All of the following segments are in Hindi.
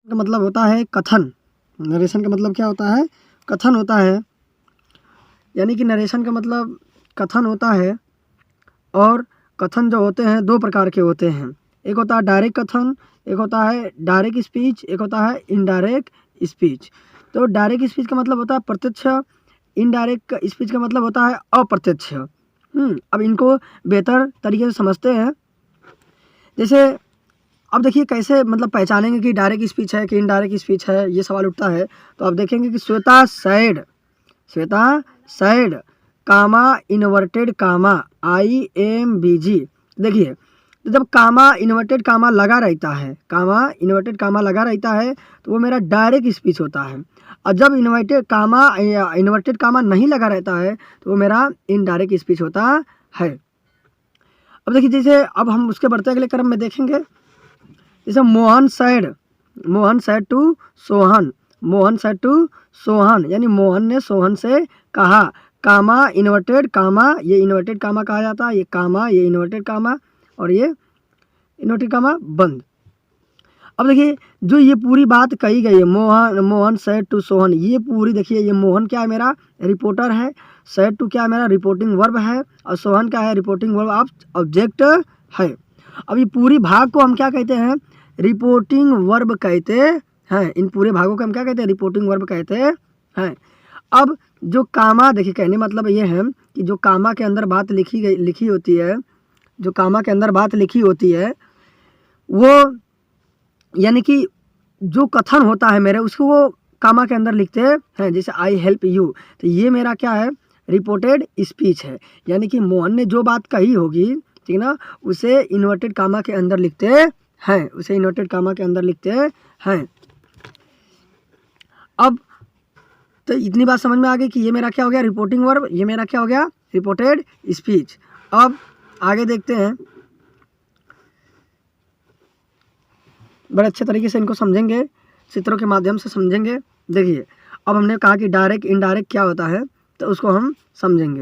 का मतलब होता है कथन। नरेशन का मतलब क्या होता है? कथन होता है। यानी कि नरेशन का मतलब कथन होता है। और कथन जो होते हैं दो प्रकार के होते हैं, एक होता है डायरेक्ट कथन, एक होता है डायरेक्ट स्पीच, एक होता है इनडायरेक्ट स्पीच। तो डायरेक्ट स्पीच का मतलब होता है प्रत्यक्ष, इनडायरेक्ट स्पीच का मतलब होता है अप्रत्यक्ष। अब इनको बेहतर तरीके से समझते हैं। जैसे अब देखिए कैसे मतलब पहचानेंगे कि डायरेक्ट स्पीच है कि इनडायरेक्ट स्पीच है, ये सवाल उठता है। तो आप देखेंगे कि श्वेता सैड कामा इन्वर्टेड कामा IMBG। देखिए तो जब कामा इन्वर्टेड कामा लगा रहता है, कामा इन्वर्टेड कामा लगा रहता है तो वो मेरा डायरेक्ट स्पीच होता है। और जब इन्वर्टेड कामा नहीं लगा रहता है तो वो मेरा इनडायरेक्ट स्पीच होता है। अब देखिए जैसे अब हम उसके बढ़ते अगले क्रम में देखेंगे। जैसे मोहन सैड टू सोहन, यानी मोहन ने सोहन से कहा। कामा इन्वर्टेड कामा, ये इन्वर्टेड कामा कहा जाता है, ये कामा, ये इन्वर्टेड कामा और ये इन्वर्टेड कामा बंद। अब देखिए जो ये पूरी बात कही गई है, मोहन सैड टू सोहन, ये पूरी देखिए, ये मोहन क्या है मेरा रिपोर्टर है, सैड टू क्या है मेरा रिपोर्टिंग वर्ब है, और सोहन क्या है रिपोर्टिंग वर्ब ऑफ ऑब्जेक्ट है। अब ये पूरी भाग को हम क्या कहते हैं? रिपोर्टिंग वर्ब कहते हैं। इन पूरे भागों को हम क्या कहते हैं? रिपोर्टिंग वर्ब कहते हैं। अब जो कामा, देखिए कहने मतलब ये है कि जो कामा के अंदर बात लिखी होती है, जो कामा के अंदर बात लिखी होती है वो यानी कि जो कथन होता है मेरे, उसको वो कामा के अंदर लिखते हैं। जैसे आई हेल्प यू, तो ये मेरा क्या है? रिपोर्टेड स्पीच है। यानी कि मोहन ने जो बात कही होगी, ठीक है ना, उसे इन्वर्टेड कामा के अंदर लिखते हैं, उसे इन्वर्टेड कामा के अंदर लिखते हैं। अब तो इतनी बात समझ में आ गई कि ये मेरा क्या हो गया? रिपोर्टिंग वर्ब, ये मेरा क्या हो गया? Reported speech. अब आगे देखते हैं, बड़े अच्छे तरीके से इनको समझेंगे, चित्रों के माध्यम से समझेंगे। देखिए अब हमने कहा कि डायरेक्ट इनडायरेक्ट क्या होता है, तो उसको हम समझेंगे।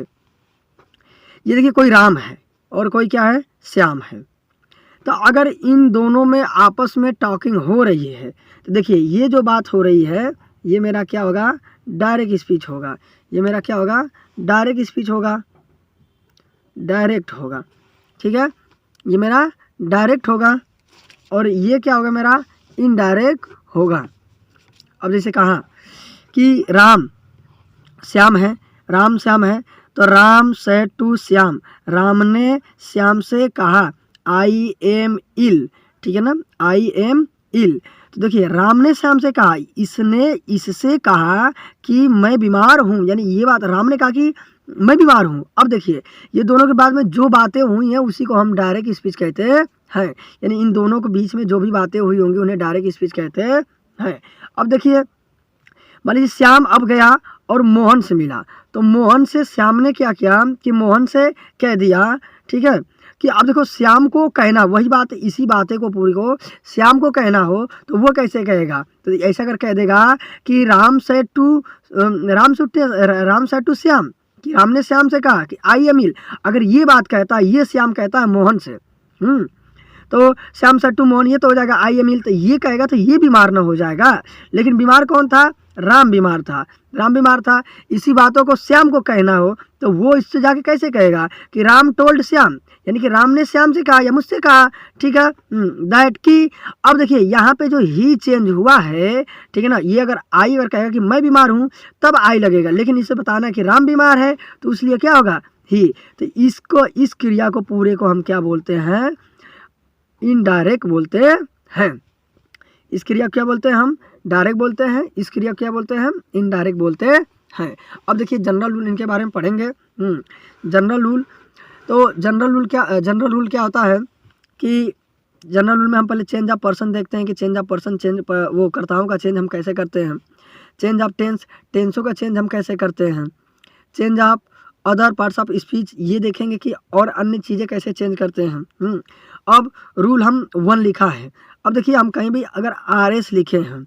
ये देखिए कोई राम है और कोई क्या है? श्याम है। तो अगर इन दोनों में आपस में टॉकिंग हो रही है, तो देखिए ये जो बात हो रही है ये मेरा क्या होगा? डायरेक्ट स्पीच होगा। ये मेरा क्या होगा? डायरेक्ट स्पीच होगा, डायरेक्ट होगा, ठीक है, ये मेरा डायरेक्ट होगा। और ये क्या होगा? मेरा इनडायरेक्ट होगा। अब जैसे कहा कि राम श्याम है, तो राम सेड टू श्याम, राम ने श्याम से कहा आई एम इल, ठीक है ना, आई एम इल। तो देखिए राम ने श्याम से कहा, इसने इससे कहा कि मैं बीमार हूँ, यानी ये बात राम ने कहा कि मैं बीमार हूँ। अब देखिए ये दोनों के बाद में जो बातें हुई हैं उसी को हम डायरेक्ट स्पीच कहते हैं। यानी इन दोनों के बीच में जो भी बातें हुई होंगी उन्हें डायरेक्ट स्पीच कहते हैं। अब देखिए मान लीजिए श्याम अब गया और मोहन से मिला, तो मोहन से श्याम ने क्या किया कि मोहन से कह दिया, ठीक है, कि अब देखो श्याम को कहना वही बात, इसी बातें को पूरी को श्याम को कहना हो तो वो कैसे कहेगा? तो ऐसा कर कह देगा कि राम सेड टू श्याम, कि राम ने श्याम से कहा कि आई एम इल। अगर ये बात कहता है, ये श्याम कहता है मोहन से, तो श्याम सेड टू मोहन, ये तो हो जाएगा आई एम इल। तो ये कहेगा तो ये बीमार ना हो जाएगा, लेकिन बीमार कौन था? राम बीमार था। इसी बातों को श्याम को कहना हो तो वो इससे जाके कैसे कहेगा कि राम टोल्ड श्याम, यानी कि राम ने श्याम से कहा या मुझसे कहा, ठीक है, दैट की। अब देखिए यहाँ पे जो ही चेंज हुआ है, ठीक है ना, ये अगर आई अगर कहेगा कि मैं बीमार हूँ तब आई लगेगा, लेकिन इसे बताना है कि राम बीमार है तो इसलिए क्या होगा? ही। तो इसको, इस क्रिया को पूरे को हम क्या बोलते हैं? इनडायरेक्ट बोलते हैं। इस क्रिया क्या बोलते हैं? हम डायरेक्ट बोलते हैं। इस क्रिया क्या बोलते हैं? इनडायरेक्ट बोलते हैं। अब देखिए जनरल रूल इनके बारे में पढ़ेंगे। जनरल रूल, तो जनरल रूल क्या होता है कि जनरल रूल में हम पहले चेंज ऑफ पर्सन देखते हैं कि चेंज ऑफ पर्सन, वो कर्ताओं का चेंज हम कैसे करते हैं, चेंज ऑफ टेंसों का चेंज हम कैसे करते हैं, change of other parts of speech ये देखेंगे कि और अन्य चीज़ें कैसे चेंज करते हैं। अब रूल हम 1 लिखा है। अब देखिए हम कहीं भी अगर RS लिखे हैं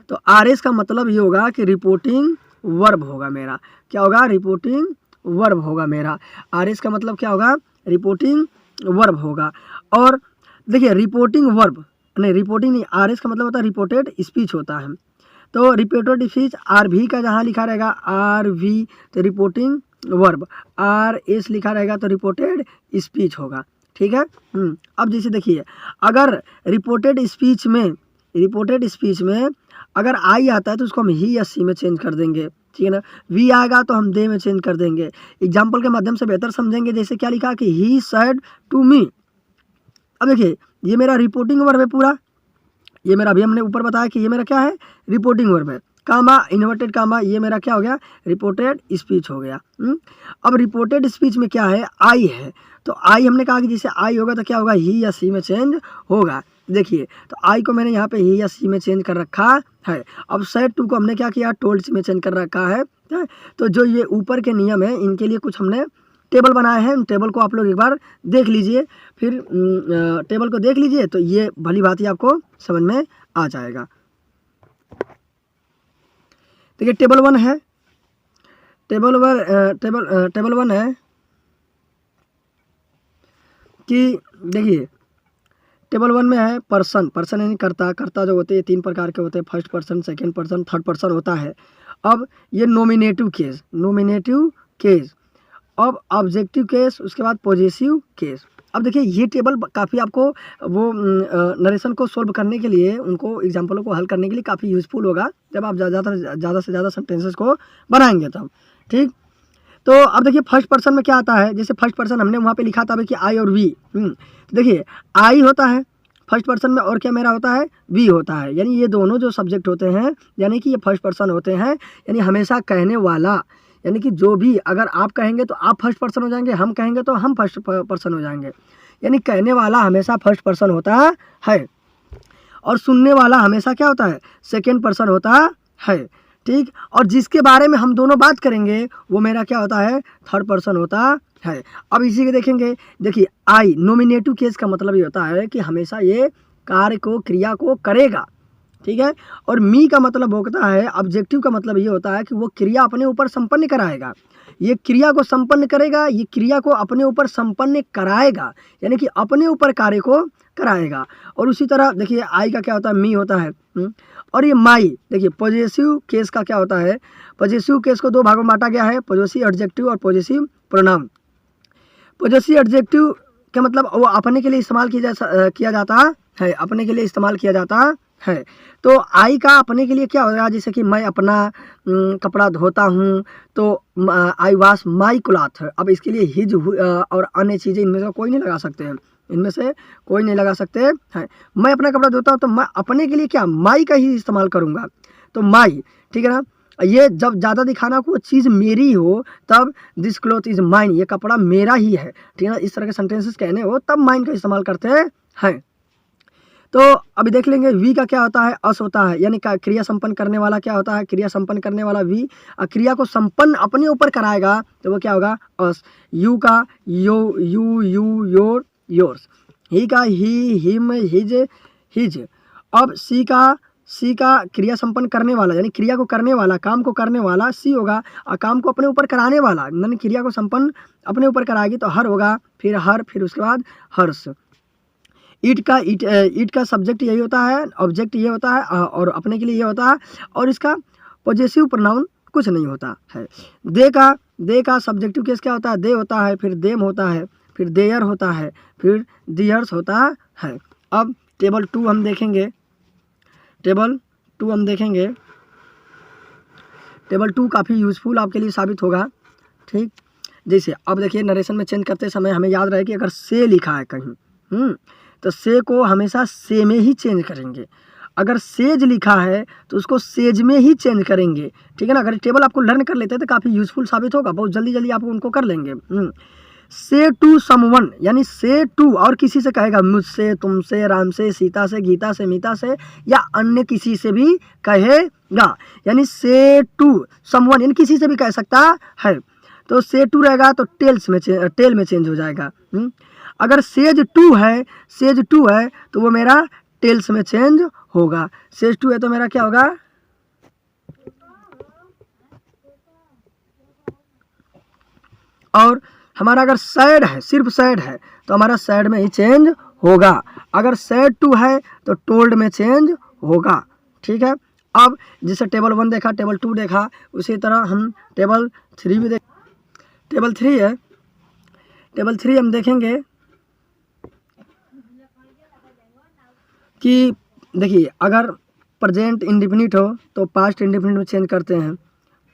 तो RS का मतलब ये होगा कि रिपोर्टिंग वर्ब होगा मेरा। क्या होगा? रिपोर्टिंग वर्ब होगा मेरा। RS का मतलब क्या होगा? रिपोर्टिंग वर्ब होगा। और देखिए रिपोर्टिंग वर्ब नहीं रिपोर्टिंग नहीं, आर एस का मतलब होता है रिपोर्टेड स्पीच होता है। तो रिपोर्टेड स्पीच आर वी का जहाँ लिखा रहेगा आर वी तो रिपोर्टिंग वर्ब, आर एस लिखा रहेगा तो रिपोर्टेड स्पीच होगा। ठीक है। अब जैसे देखिए अगर रिपोर्टेड स्पीच में अगर आई आता है तो उसको हम ही या सी में चेंज कर देंगे। ठीक है ना। वी आएगा तो हम दे में चेंज कर देंगे। एग्जाम्पल के माध्यम से बेहतर समझेंगे। जैसे क्या लिखा कि ही सेड टू मी। अब देखिए ये मेरा रिपोर्टिंग वर्ब है पूरा, ये मेरा अभी हमने ऊपर बताया कि ये मेरा क्या है रिपोर्टिंग वर्ब है, कामा इन्वर्टेड कामा, ये मेरा क्या हो गया रिपोर्टेड स्पीच हो गया। अब रिपोर्टेड स्पीच में क्या है आई है, तो आई हमने कहा कि जैसे आई होगा तो क्या होगा ही या सी में चेंज होगा। देखिए तो आई को मैंने यहाँ पे ही या सी में चेंज कर रखा है। अब सेड टू को हमने क्या किया टोल्ड सी में चेंज कर रखा है। तो जो ये ऊपर के नियम है इनके लिए कुछ हमने टेबल बनाए हैं, टेबल को आप लोग एक बार देख लीजिए, फिर टेबल को देख लीजिए तो ये भली बात ही आपको समझ में आ जाएगा। देखिए टेबल वन है, टेबल वन है कि देखिए टेबल वन में है पर्सन यानी कर्ता जो होते हैं 3 प्रकार के होते हैं, first person, second person, third person होता है। अब ये नॉमिनेटिव केस, अब ऑब्जेक्टिव केस, उसके बाद पॉजेसिव केस। अब देखिए ये टेबल काफ़ी आपको वो नरेशन को सोल्व करने के लिए, उनको एग्जाम्पलों को हल करने के लिए काफ़ी यूज़फुल होगा जब आप ज़्यादा से ज़्यादा सेंटेंसेस को बनाएंगे तब। ठीक। तो अब देखिए फर्स्ट पर्सन में क्या आता है, जैसे फर्स्ट पर्सन हमने वहाँ पे लिखा था कि आई और वी। तो देखिए आई होता है फर्स्ट पर्सन में और क्या मेरा होता है वी होता है, यानी ये दोनों जो सब्जेक्ट होते हैं यानी कि ये फर्स्ट पर्सन होते हैं, यानी हमेशा कहने वाला, यानी कि जो भी अगर आप कहेंगे तो आप फर्स्ट पर्सन हो जाएंगे, हम कहेंगे तो हम फर्स्ट पर्सन हो जाएंगे, यानी कहने वाला हमेशा फर्स्ट पर्सन होता है और सुनने वाला हमेशा क्या होता है सेकेंड पर्सन होता है। ठीक। और जिसके बारे में हम दोनों बात करेंगे वो मेरा क्या होता है थर्ड पर्सन होता है। अब इसी के देखेंगे, देखिए आई नॉमिनेटिव केस का मतलब ये होता है कि हमेशा ये कार्य को क्रिया को करेगा। ठीक है। और मी का मतलब होता है ऑब्जेक्टिव का मतलब ये होता है कि वो क्रिया अपने ऊपर संपन्न कराएगा, ये क्रिया को संपन्न करेगा, ये क्रिया को अपने ऊपर संपन्न कराएगा, यानी कि अपने ऊपर कार्य को कराएगा। और उसी तरह देखिए आई का क्या होता है मी होता है। और ये माई देखिए पॉजेसिव केस का क्या होता है, पॉजेसिव केस को 2 भागों में बांटा गया है, पॉजेसिव एडजेक्टिव और पॉजेसिव प्रोनाउन। पॉजेसिव एडजेक्टिव का मतलब वो अपने के लिए इस्तेमाल किया जाता है, अपने के लिए इस्तेमाल किया जाता है। तो आई का अपने के लिए क्या होगा, जैसे कि मैं अपना कपड़ा धोता हूँ तो आई वॉश माई क्लॉथ। अब इसके लिए हिज और अन्य चीज़ें इनमें से कोई नहीं लगा सकते हैं, इनमें से कोई नहीं लगा सकते हैं। मैं अपना कपड़ा धोता हूँ तो मैं अपने के लिए क्या माई का ही इस्तेमाल करूँगा, तो माई। ठीक है ना। ये जब ज़्यादा दिखाना को चीज़ मेरी हो तब दिस क्लॉथ इज़ माइन, ये कपड़ा मेरा ही है। ठीक है ना। इस तरह के सेंटेंसेस कहने हो तब माइन का इस्तेमाल करते हैं। तो अभी देख लेंगे वी का क्या होता है अस होता है, यानी क्रिया संपन्न करने वाला क्या होता है क्रिया संपन्न करने वाला वी, क्रिया को संपन्न अपने ऊपर कराएगा तो वो क्या होगा अस। यू का यू योर योर्स, ही का ही हिम हिज। अब सी का क्रिया संपन्न करने वाला यानी क्रिया को करने वाला काम को करने वाला सी होगा, और काम को अपने ऊपर कराने वाला यानी क्रिया को संपन्न अपने ऊपर कराएगी तो हर होगा, फिर हर, फिर उसके बाद हर्ष। ईट का सब्जेक्ट यही होता है, ऑब्जेक्ट ये होता है और अपने के लिए ये होता है, और इसका पॉजेसिव प्रोनाउन कुछ नहीं होता है। दे का सब्जेक्टिव केस क्या होता है दे होता है, फिर देम होता है, फिर देयर होता है, फिर दियर्स होता है। अब टेबल 2 हम देखेंगे, टेबल 2 काफ़ी यूज़फुल आपके लिए साबित होगा। ठीक। जैसे अब देखिए नरेशन में चेंज करते समय हमें याद रहे कि अगर से लिखा है कहीं तो से को हमेशा से में ही चेंज करेंगे, अगर सेज लिखा है तो उसको सेज में ही चेंज करेंगे। ठीक है ना। अगर टेबल आपको लर्न कर लेते हैं तो काफ़ी यूज़फुल साबित होगा, बहुत जल्दी आप उनको कर लेंगे। से टू समवन यानी से टू और किसी से कहेगा, मुझसे, तुमसे, राम से, सीता से, गीता से, मीता से या अन्य किसी से भी कहेगा, यानी से टू समवन यानी किसी से भी कह सकता है। तो से टू रहेगा तो टेल में चेंज हो जाएगा। अगर सेज टू है तो वो मेरा टेल्स में चेंज होगा। सेज टू है तो मेरा क्या होगा और हमारा अगर सैड है, सिर्फ सैड है तो हमारा सैड में ही चेंज होगा। अगर सेड टू है तो टोल्ड में चेंज होगा, ठीक है। अब जैसे टेबल 1 देखा, टेबल 2 देखा, उसी तरह हम टेबल 3 भी देख, टेबल 3 है, टेबल 3 हम देखेंगे कि देखिए अगर प्रेजेंट इंडेफिनिट हो तो पास्ट इंडेफिनिट में चेंज करते हैं,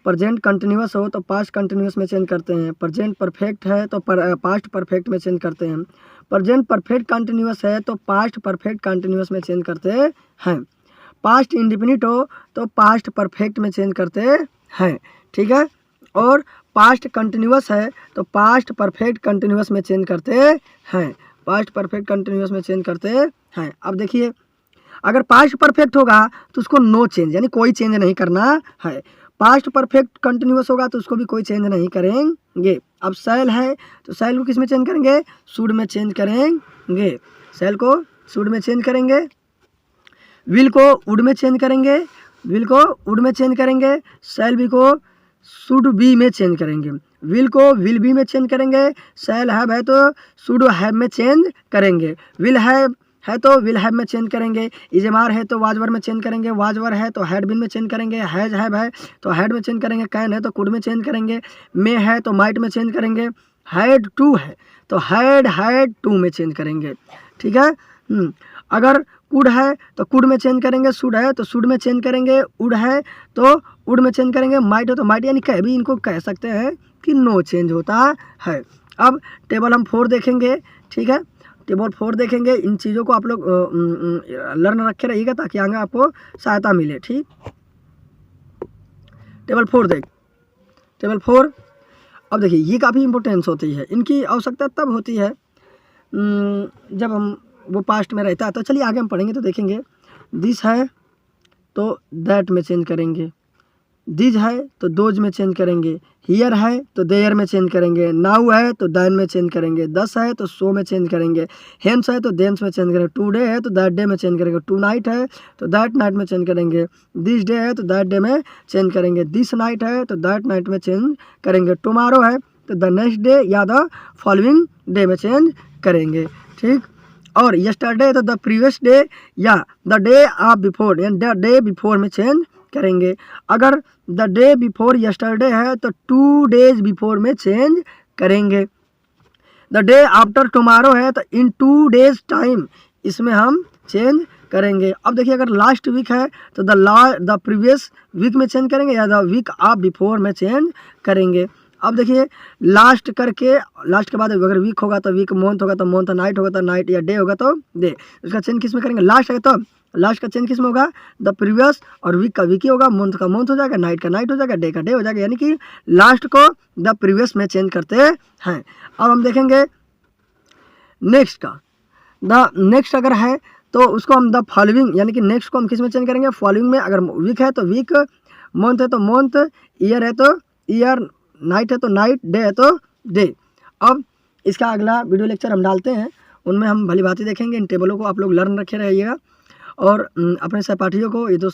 प्रेजेंट कंटिन्यूस हो तो पास्ट कंटिन्यूस में चेंज करते हैं, प्रेजेंट परफेक्ट है तो पास्ट परफेक्ट में चेंज करते हैं, प्रेजेंट परफेक्ट कंटिन्यूस है तो पास्ट परफेक्ट कंटिन्यूस में चेंज करते हैं, पास्ट इंडेफिनिट हो तो पास्ट परफेक्ट में चेंज करते हैं, ठीक है। और पास्ट कंटिन्यूस है तो पास्ट परफेक्ट कंटिन्यूस में चेंज करते हैं, पास्ट परफेक्ट कंटिन्यूस में चेंज करते हैं। अब देखिए अगर पास्ट परफेक्ट होगा तो उसको नो चेंज यानी कोई चेंज नहीं करना है, पास्ट परफेक्ट कंटिन्यूस होगा तो उसको भी कोई चेंज नहीं करेंगे। अब सेल है तो सेल को किस में चेंज करेंगे, शुड में चेंज करेंगे, सेल को शुड में चेंज करेंगे, विल को वुड में चेंज करेंगे, विल को वुड में चेंज करेंगे, सेल बी को शुड बी में चेंज करेंगे, विल को विल बी में चेंज करेंगे, सेल हैव है तो शुड हैव में चेंज करेंगे, विल हैव है तो विल हैव में चेंज करेंगे, इजमार है तो वाजवर में चेंज करेंगे, वाजवर है तो हैड बिन में चेंज करेंगे, हैज हैव है तो हैड में चेंज करेंगे, कैन है तो कुड में चेंज करेंगे, मे है तो माइट में चेंज करेंगे, हैड टू है तो हैड टू में चेंज करेंगे, ठीक है। अगर कुड है तो कुड में चेंज करेंगे, शुड है तो शुड में चेंज करेंगे, उड है तो उड में चेंज करेंगे, माइट है तो माइट, यानी कह भी इनको कह सकते हैं कि नो चेंज होता है। अब टेबल हम 4 देखेंगे, ठीक है, टेबल 4 देखेंगे। इन चीज़ों को आप लोग लर्न रखे रहिएगा ताकि आगे आपको सहायता मिले, ठीक। टेबल 4 देख, टेबल 4 अब देखिए ये काफ़ी इंपॉर्टेंस होती है, इनकी आवश्यकता तब होती है जब हम वो पास्ट में रहता है। तो चलिए आगे हम पढ़ेंगे तो देखेंगे, दिस है तो दैट में चेंज करेंगे, दिज है तो दोज में चेंज करेंगे, हियर है तो देयर में चेंज करेंगे, नाउ है तो दैन में चेंज करेंगे, दस है तो सो में चेंज करेंगे, हेंस है तो देंस में चेंज करेंगे, टुडे है तो दैट डे में चेंज करेंगे, टू नाइट है तो दैट नाइट में चेंज करेंगे, दिस डे है तो दैट डे में चेंज करेंगे, दिस नाइट है तो दैट नाइट में चेंज करेंगे, टुमारो है तो द नेक्स्ट डे या द फॉलोइंग डे में चेंज करेंगे, ठीक। और यस्टरडे तो द प्रीवियस डे या द डे ऑफ बिफोर यानी द डे बिफोर में चेंज करेंगे। अगर द डे बिफोर यस्टरडे है तो 2 डेज बिफोर में चेंज करेंगे। द डे आफ्टर टुमारो है तो इन 2 डेज टाइम इसमें हम चेंज करेंगे। अब देखिए अगर लास्ट वीक है तो द प्रीवियस वीक में चेंज करेंगे या द वीक ऑफ बिफोर में चेंज करेंगे। अब देखिए लास्ट करके, लास्ट के बाद अगर वीक होगा तो वीक, मंथ होगा तो मंथ, नाइट होगा तो नाइट, या डे होगा तो डे, उसका चेंज किस में करेंगे, लास्ट है तो लास्ट का चेंज किस में होगा, द प्रीवियस, और वीक का वीक ही होगा, मंथ का मंथ हो जाएगा, नाइट का नाइट हो जाएगा, डे का डे हो जाएगा, यानी कि लास्ट को द प्रीवियस में चेंज करते हैं। अब हम देखेंगे नेक्स्ट का, द नेक्स्ट अगर है तो उसको हम द फॉलोइंग यानी कि नेक्स्ट को हम किस में चेंज करेंगे, फॉलोइंग में। अगर वीक है तो वीक, मंथ है तो मंथ, ईयर है तो ईयर, नाइट है तो नाइट, डे है तो डे। अब इसका अगला वीडियो लेक्चर हम डालते हैं, उनमें हम भली भांति देखेंगे। इन टेबलों को आप लोग लर्न रखे रहिएगा और अपने सहपाठियों को ये दोस्तों